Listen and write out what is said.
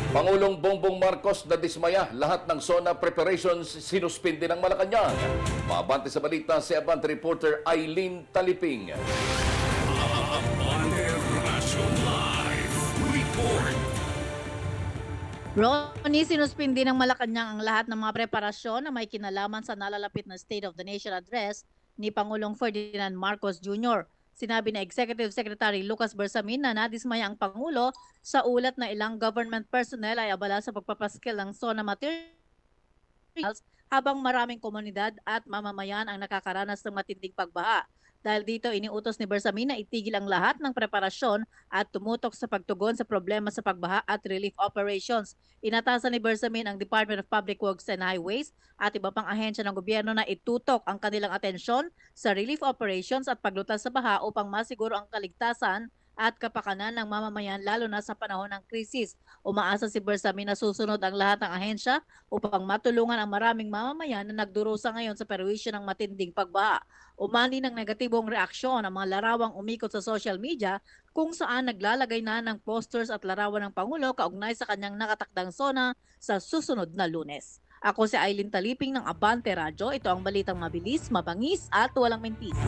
Pangulong Bongbong Marcos na dismaya, lahat ng SONA preparations sinuspindi ng Malacanang. Mabante sa balita si Abante reporter Aileen Taliping. Abante Rason Live Report. Ronnie, sinuspindi ng Malacanang ang lahat ng mga preparasyon na may kinalaman sa nalalapit na State of the Nation address ni Pangulong Ferdinand Marcos Jr. Sinabi na Executive Secretary Lucas Bersamin na nadismaya ang Pangulo sa ulat na ilang government personnel ay abala sa pagpapaskil ng SONA materials habang maraming komunidad at mamamayan ang nakakaranas ng matinding pagbaha. Dahil dito, iniutos ni Bersamin na itigil ang lahat ng preparasyon at tumutok sa pagtugon sa problema sa pagbaha at relief operations. Inatasan ni Bersamin ang Department of Public Works and Highways at iba pang ahensya ng gobyerno na itutok ang kanilang atensyon sa relief operations at paglutas sa baha upang masiguro ang kaligtasan at kapakanan ng mamamayan lalo na sa panahon ng krisis. Umaasa si Bersamin na susunod ang lahat ng ahensya upang matulungan ang maraming mamamayan na nagdurusa ngayon sa perwisyo ng matinding pagbaha. Umani ng negatibong reaksyon ang mga larawang umikot sa social media kung saan naglalagay na ng posters at larawan ng Pangulo kaugnay sa kanyang nakatakdang SONA sa susunod na Lunes. Ako si Aileen Taliping ng Abante Radyo. Ito ang balitang mabilis, mabangis at walang mentis.